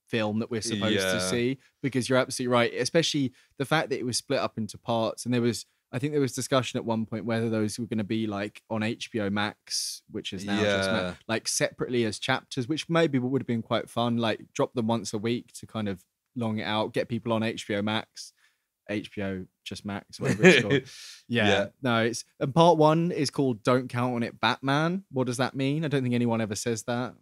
film that we're supposed to see, because you're absolutely right, especially the fact that it was split up into parts, and I think there was discussion at one point whether those were going to be like on HBO Max, which is now just like separately as chapters, which maybe would have been quite fun, like drop them once a week to kind of long it out, get people on HBO Max, HBO just Max, whatever it's called. No, and part 1 is called Don't Count on It Batman. What does that mean? I don't think anyone ever says that.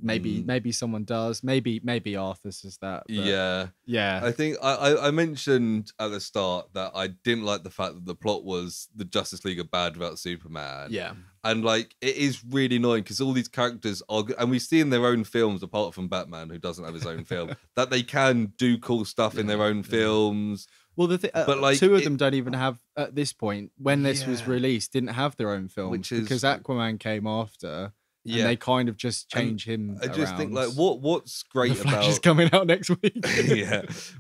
Maybe someone does. Maybe Arthur says that. But I think I mentioned at the start that I didn't like the fact that the plot was the Justice League are bad without Superman. Yeah, and like it is really annoying because all these characters are, and we see in their own films, apart from Batman, who doesn't have his own film, that they can do cool stuff in their own films. Well, but like, 2 of them don't even have, at this point, when this was released, didn't have their own film, because Aquaman came after. And they kind of just change him. I just think like what's great the Flash about is coming out next week.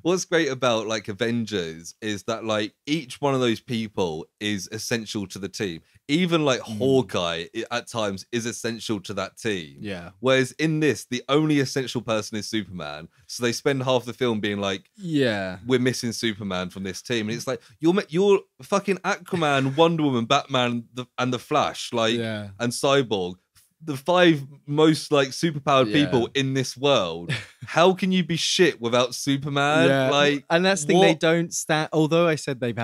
What's great about like Avengers is that like each one of those people is essential to the team. Even like Hawkeye at times is essential to that team. Yeah. Whereas in this, the only essential person is Superman. So they spend half the film being like, we're missing Superman from this team, and it's like you're fucking Aquaman, Wonder Woman, Batman, and the Flash, like, and Cyborg. The 5 most like superpowered people in this world. How can you be shit without Superman? Like, and that's the thing, they don't stand. Although I said they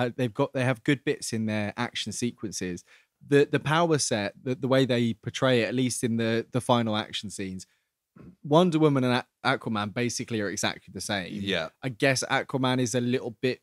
have good bits in their action sequences. The power set, the way they portray it, at least in the final action scenes, Wonder Woman and Aquaman basically are exactly the same. Yeah, I guess Aquaman is a little bit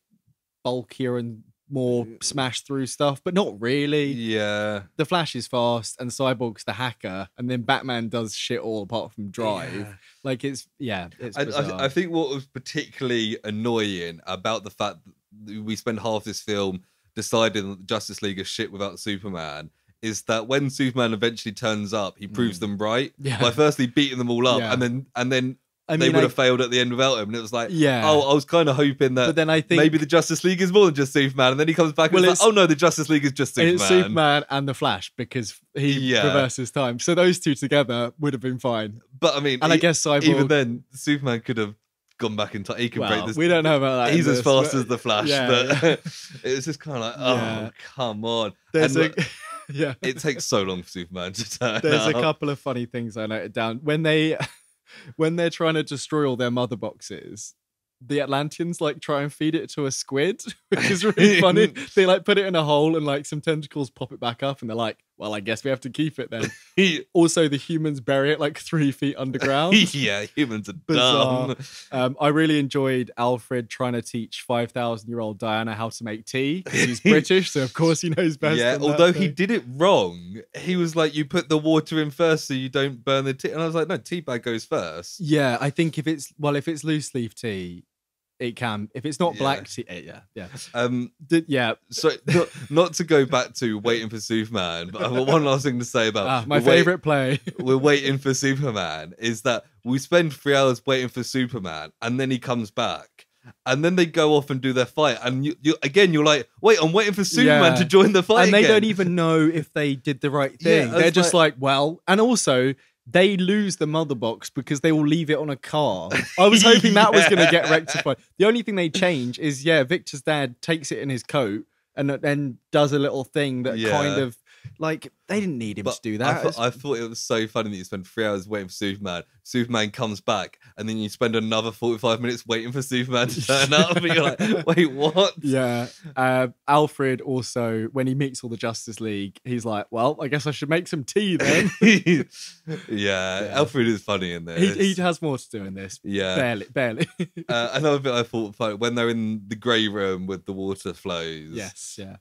bulkier and more smash through stuff, but not really. Yeah, the Flash is fast and Cyborg's the hacker, and then Batman does shit all apart from drive. Like it's I think what was particularly annoying about the fact that we spend half this film deciding that the Justice League is shit without Superman is that when Superman eventually turns up, he proves them right by firstly beating them all up, and then they would have failed at the end without him. And it was like, I was kind of hoping that, but then I think maybe the Justice League is more than just Superman. And then he comes back and it's like, oh no, the Justice League is just Superman. It's Superman and the Flash, because he reverses time. So those two together would have been fine. But I mean, and I guess Cyborg, even then, Superman could have gone back in time. He could break this. We don't know about that. He's as fast as the Flash. But it was just kind of like, oh, come on. It takes so long for Superman to turn There's up. A couple of funny things I noted down. When they're trying to destroy all their mother boxes, the Atlanteans like try and feed it to a squid, which is really funny. They like put it in a hole and like some tentacles pop it back up, and they're like, well, I guess we have to keep it then. Also, the humans bury it like 3 feet underground. Yeah, humans are Bizarre. dumb. I really enjoyed Alfred trying to teach 5,000-year-old Diana how to make tea because he's British, so of course he knows best. Yeah, although he did it wrong. He was like, you put the water in first so you don't burn the tea. And I was like, no, tea bag goes first. Yeah, I think if it's loose leaf tea, it can. If it's not black tea, yeah. So not to go back to Waiting for Superman, but I've got one last thing to say about my favorite play. We're Waiting for Superman is that we spend 3 hours waiting for Superman, and then he comes back, and then they go off and do their fight, and you're like, wait, I'm waiting for Superman to join the fight, and they again. don't even know if they did the right thing. They're just like, well, and also. They lose the mother box because they will leave it on a car. I was hoping that was going to get rectified. The only thing they change is, Victor's dad takes it in his coat and then does a little thing that kind of, like, they didn't need him to do that. I thought it was so funny that you spend 3 hours waiting for Superman. Superman comes back, and then you spend another 45 minutes waiting for Superman to turn up. And you're like, wait, what? Yeah. Alfred also, when he meets all the Justice League, he's like, well, I guess I should make some tea then. Yeah, Alfred is funny in this. He has more to do in this. Yeah. Barely. Another bit I thought funny, when they're in the grey room with the water flows. Yes, yeah.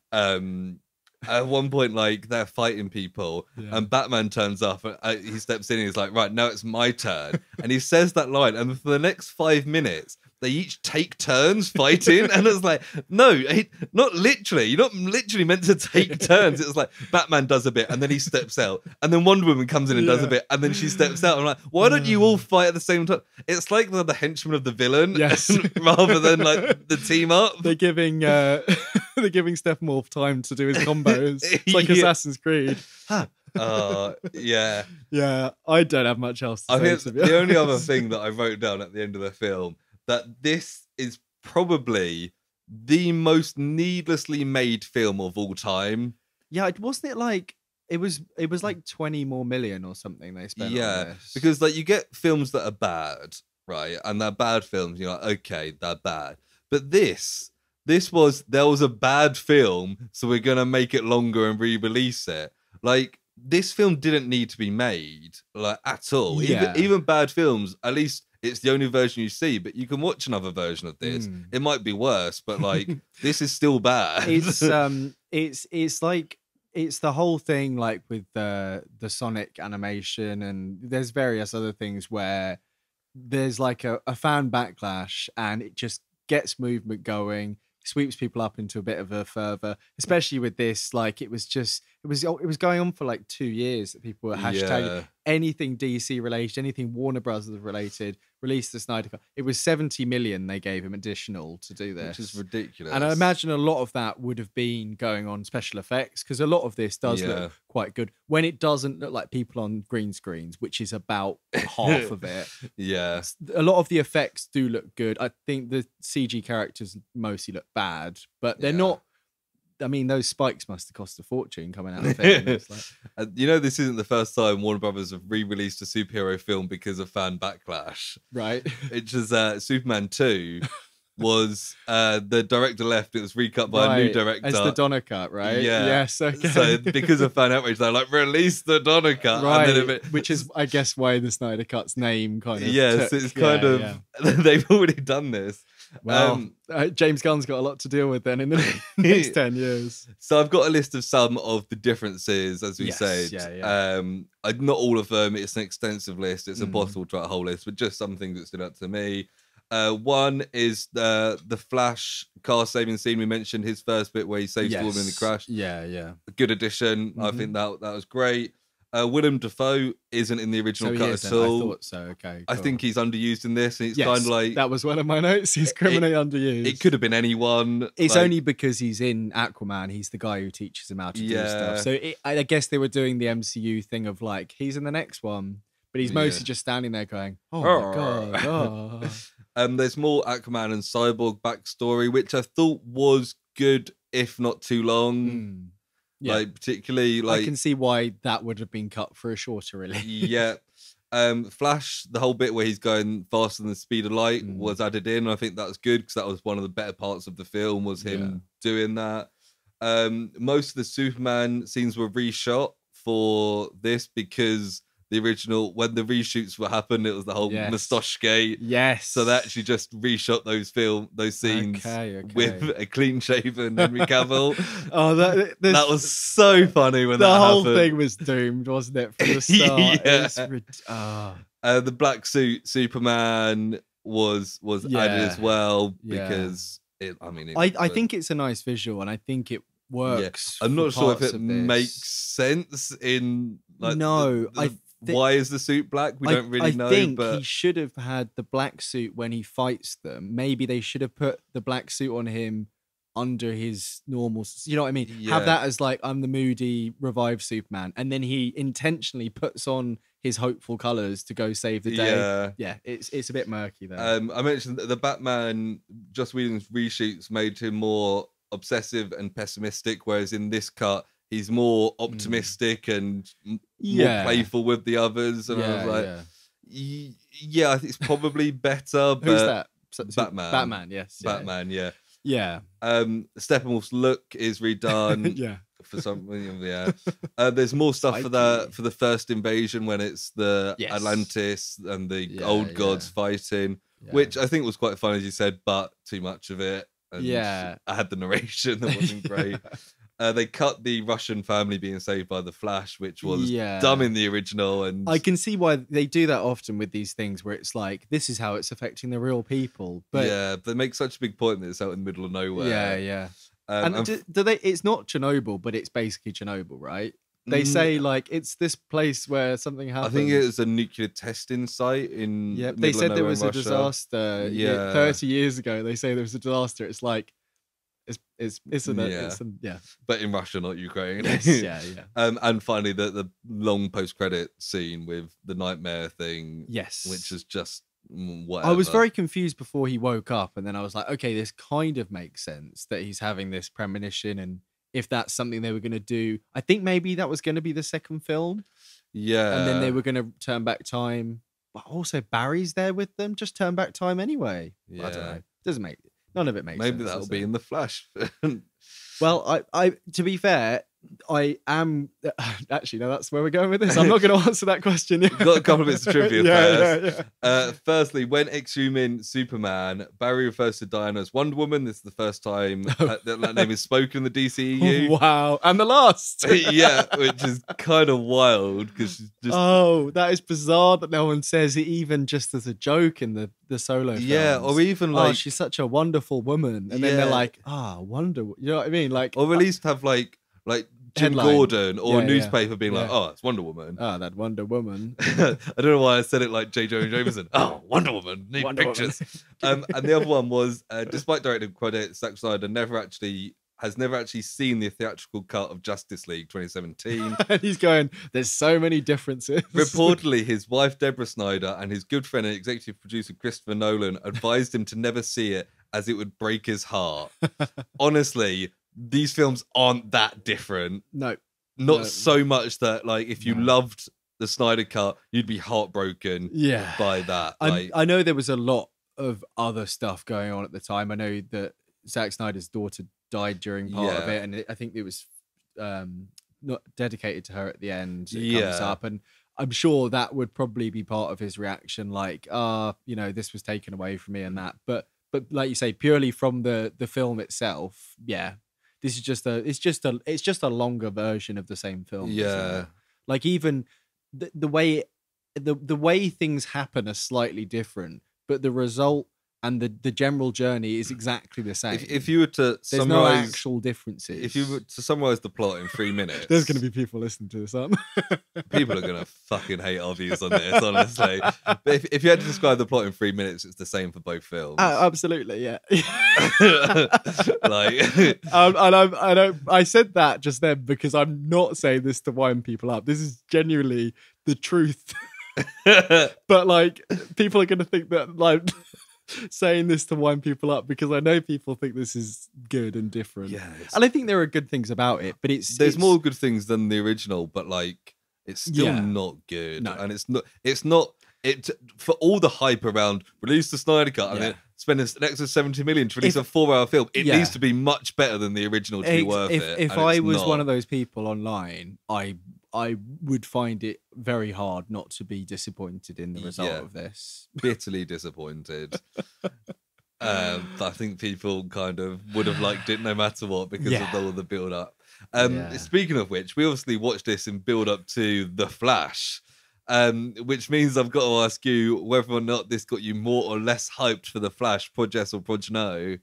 At one point, like, they're fighting people, and Batman turns up, and he steps in, and he's like, right, now it's my turn. And he says that line, and for the next 5 minutes, they each take turns fighting. And it's like, no, not literally. You're not literally meant to take turns. It's like Batman does a bit, and then he steps out. And then Wonder Woman comes in and does a bit, and then she steps out. I'm like, why don't you all fight at the same time? It's like they're the henchmen of the villain, rather than like the team up. They're giving Steppenwolf time to do his combos. It's like Assassin's Creed. Yeah, I don't have much else to say. The only other thing that I wrote down at the end of the film, that this is probably the most needlessly made film of all time. Yeah, wasn't it like it was like 20 more million or something they spent on this. Because like you get films that are bad, right? And they're bad films, you're like, okay, they're bad. But there was a bad film, so we're gonna make it longer and re-release it. Like, this film didn't need to be made, like, at all. Even bad films, at least it's the only version you see, but you can watch another version of this. It might be worse, but like this is still bad. It's like it's the whole thing, like with the Sonic animation, and there's various other things where there's like a fan backlash, and it just gets movement going, sweeps people up into a bit of a fervor, especially with this. Like it was going on for like 2 years that people were hashtagging anything DC related, anything Warner Brothers related, release the Snyder Cut. It was 70 million they gave him additional to do this, which is ridiculous. And I imagine a lot of that would have been going on special effects, because a lot of this does look quite good when it doesn't look like people on green screens, which is about half of it. A lot of the effects do look good. I think the CG characters mostly look bad, but they're not. I mean, those spikes must have cost a fortune coming out of it. Like... You know, this isn't the first time Warner Brothers have re-released a superhero film because of fan backlash. Right. Which is Superman 2 was the director left. It was recut by a new director. As the Donner cut, right? Yeah. Yes, okay. So because of fan outrage, they're like, release the Donner cut. Right. And then which is, I guess, why the Snyder Cut's name kind of it's kind of... They've already done this. Well, James Gunn's got a lot to deal with then in the next 10 years. So I've got a list of some of the differences, as we said. Not all of them. It's an extensive list. It's impossible to write a whole list, but just some things that stood out to me. One is the Flash car saving scene. We mentioned his first bit where he saves the woman in the crash. A good addition. I think that was great. Willem Dafoe isn't in the original cut at all. I thought so. Okay, cool. I think he's underused in this, and it's kind of like that was one of my notes. He's criminally underused. It could have been anyone. It's only because he's in Aquaman. He's the guy who teaches him how to do stuff. So I guess they were doing the MCU thing of like he's in the next one, but he's mostly just standing there going, "Oh my god." There's more Aquaman and Cyborg backstory, which I thought was good, if not too long. Like particularly, like I can see why that would have been cut for a shorter release. Flash, the whole bit where he's going faster than the speed of light was added in. I think that was good because that was one of the better parts of the film, was him doing that. Most of the Superman scenes were reshot for this because the original, when the reshoots were happened, it was the whole moustache gate. Yes. So they actually just reshot those scenes with a clean shaven Henry Cavill. Oh, that was so funny when the that whole happened. thing was doomed, wasn't it? From the start. The black suit Superman was added as well because I think it's a nice visual and I think it works. I'm not sure if it makes sense in why is the suit black? We don't really know. I think but he should have had the black suit when he fights them. Maybe they should have put the black suit on him under his normal, you know what I mean? Yeah. Have that as like, I'm the moody revived Superman, and then he intentionally puts on his hopeful colors to go save the day. Yeah, it's a bit murky there. I mentioned that the Batman, Joss Whedon's reshoots made him more obsessive and pessimistic, whereas in this cut he's more optimistic and more playful with the others. And I was like, I think it's probably better. But who's that? Batman. Batman, yes. Batman, yeah. Yeah. Steppenwolf's look is redone. For some, there's more stuff for the first invasion when it's the Atlantis and the old gods fighting, which I think was quite fun, as you said, but too much of it. And I had the narration that wasn't great. They cut the Russian family being saved by the Flash, which was dumb in the original, and I can see why they do that often with these things, where it's like, this is how it's affecting the real people. But they make such a big point that it's out in the middle of nowhere. And do they? It's not Chernobyl, but it's basically Chernobyl, right? They say like it's this place where something happened. I think it was a nuclear testing site in. Yeah, they said there was a disaster. 30 years ago. They say there was a disaster. It's like. It's but in Russia, not Ukraine. Yes, and finally, the long post-credit scene with the nightmare thing. Yes, which is just whatever. I was very confused before he woke up, and then I was like, okay, this kind of makes sense that he's having this premonition, and if that's something they were going to do, I think maybe that was going to be the second film. Yeah, and then they were going to turn back time, but also Barry's there with them. Just turn back time anyway. I don't know. Doesn't make. None of it makes sense. Maybe that'll be in the Flash. Well, I to be fair, I am actually no. That's where we're going with this. I'm not going to answer that question. We've got a couple of bits of trivia first. Firstly, when exhuming Superman, Barry refers to Diana as Wonder Woman. This is the first time that name is spoken in the DCEU. Wow, and the last. Which is kind of wild because she's just. Oh, that is bizarre that no one says it, even just as a joke in the solo films. Yeah, or even like, she's such a wonderful woman, and then they're like, Wonder. You know what I mean? Like, or at least have like Jim headline. Gordon or a newspaper being like, oh, it's Wonder Woman. Oh, that Wonder Woman. I don't know why I said it like J. Jonah Jameson. Oh, Wonder Woman. Need Wonder pictures. And the other one was, despite directing credits, Zack Snyder has never actually seen the theatrical cut of Justice League 2017. And he's going, there's so many differences. Reportedly, his wife Deborah Snyder and his good friend and executive producer Christopher Nolan advised him to never see it as it would break his heart. Honestly, these films aren't that different. No. Not so much that, like, if you loved the Snyder cut, you'd be heartbroken by that. I know there was a lot of other stuff going on at the time. I know that Zack Snyder's daughter died during part of it, and I think it was not dedicated to her at the end. It comes up, and I'm sure that would probably be part of his reaction, like, this was taken away from me and that. But like you say, purely from the film itself, this is just a longer version of the same film. Yeah, like even the way things happen are slightly different, but the result and the general journey is exactly the same. If you were to there's no actual differences. If you were to summarize the plot in 3 minutes, there's going to be people listening to this, aren't there? People are going to fucking hate our views on this, honestly. But if you had to describe the plot in 3 minutes, it's the same for both films. Absolutely, yeah. I said that just then because I'm not saying this to wind people up. This is genuinely the truth. But like, people are going to think that like. Saying this to wind people up because I know people think this is good and different, and I think there are good things about it, but there's more good things than the original, but like it's still not good, and it's not for all the hype around release the Snyder Cut and then spend an extra 70 million to release a 4-hour film. It needs to be much better than the original to be worth it. If I was one of those people online, I I would find it very hard not to be disappointed in the result of this. Bitterly disappointed. I think people kind of would have liked it no matter what because of all the build up. Speaking of which, we obviously watched this in build up to The Flash, which means I've got to ask you whether or not this got you more or less hyped for The Flash, Proj yes or Proj no.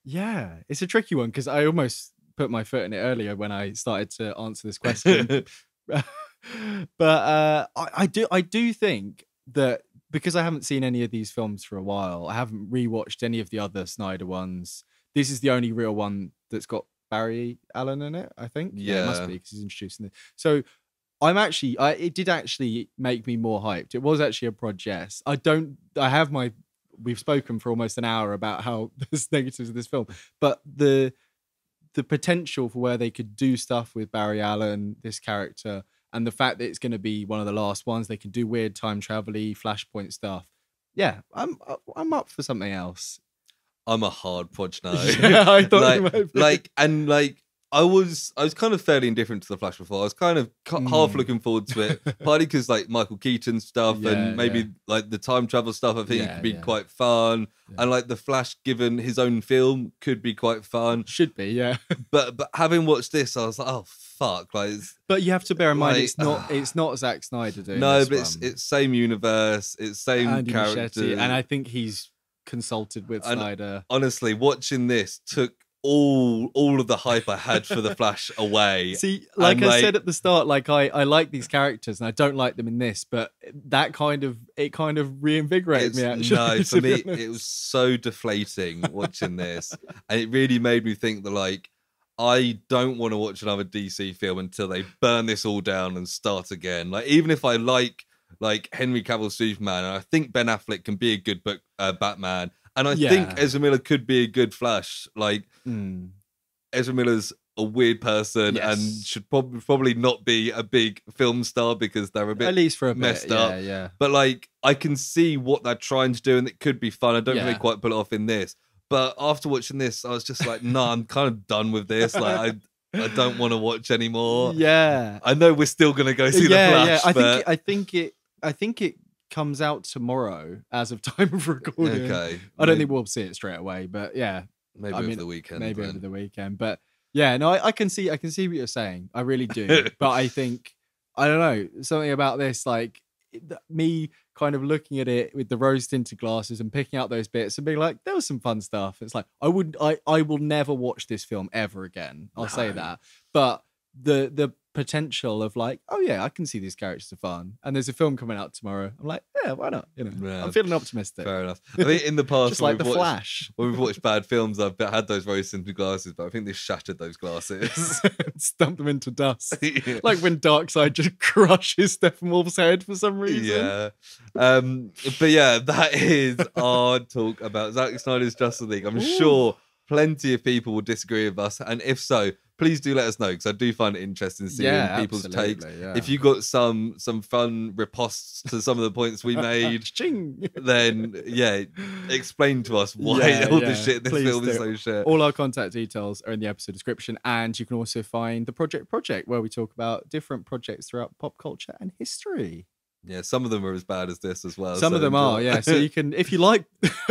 Yeah, it's a tricky one because I almost put my foot in it earlier when I started to answer this question. But I do think that because I haven't seen any of these films for a while, I haven't rewatched any of the other Snyder ones. This is the only real one that's got Barry Allen in it, I think. Yeah, it must be because he's introducing it. So it did actually make me more hyped. It was actually a Proj yes. We've spoken for almost an hour about how there's negatives of this film, but the potential for where they could do stuff with Barry Allen, this character, and the fact that it's going to be one of the last ones, they can do weird time travel-y, Flashpoint stuff. Yeah, I'm up for something else. I'm a hard Proj no. Yeah, I thought you might be. I was kind of fairly indifferent to The Flash before. I was kind of half looking forward to it, partly because like Michael Keaton stuff and maybe like the time travel stuff. I think it could be quite fun, and like The Flash, given his own film, could be quite fun. Should be, yeah. But having watched this, I was like, oh fuck! Like, but you have to bear in mind it's not Zack Snyder doing. No, but it's same universe, it's same Andy characters, and I think he's consulted with Snyder. Honestly, watching this took all of the hype I had for The Flash away. See, like I said at the start, like I like these characters and I don't like them in this, but that kind of reinvigorated me actually. No, for me it was so deflating watching this, and it really made me think that like I don't want to watch another DC film until they burn this all down and start again. Like even if I like Henry Cavill's Superman, and I think Ben Affleck can be a good Batman. And I think Ezra Miller could be a good Flash. Like, Ezra Miller's a weird person and should probably not be a big film star because they're a bit at least for a messed bit. up. Yeah. But like, I can see what they're trying to do, and it could be fun. I don't really quite pull it off in this. But after watching this, I was just like, no, I'm kind of done with this. Like, I don't want to watch anymore. Yeah, I know we're still gonna go see The Flash. Yeah, I think it comes out tomorrow as of time of recording. Okay. I don't think we'll see it straight away, but yeah. Maybe over the weekend. Maybe over the weekend. But yeah, no, I can see what you're saying. I really do. But I think, I don't know, something about this, like me kind of looking at it with the rose tinted glasses and picking out those bits and being like, there was some fun stuff. It's like, I will never watch this film ever again. I'll say that. But the potential of like, oh yeah, I can see these characters are fun, and there's a film coming out tomorrow. I'm like, yeah, why not? I'm feeling optimistic. Fair enough. I think in the past, just like The Flash, when we've watched bad films, I've had those rose tinted glasses, but I think they shattered those glasses, stumped them into dust, like when Darkseid just crushes Steppenwolf's head for some reason. Yeah, but yeah, that is our talk about Zack Snyder's Justice League. I'm sure plenty of people will disagree with us, and if so, please do let us know, because I do find it interesting seeing people's takes. Yeah. If you got some fun riposts to some of the points we made, then explain to us why all the shit this film is so shit. All our contact details are in the episode description, and you can also find the Project, where we talk about different projects throughout pop culture and history. Yeah, some of them are as bad as this as well. Some of them are, yeah. So you can, if you like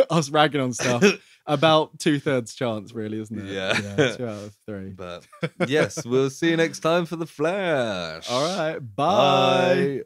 us ragging on stuff, about 2/3 chance, really, isn't it? Yeah. 2 out of 3. But yes, we'll see you next time for The Flash. All right, bye.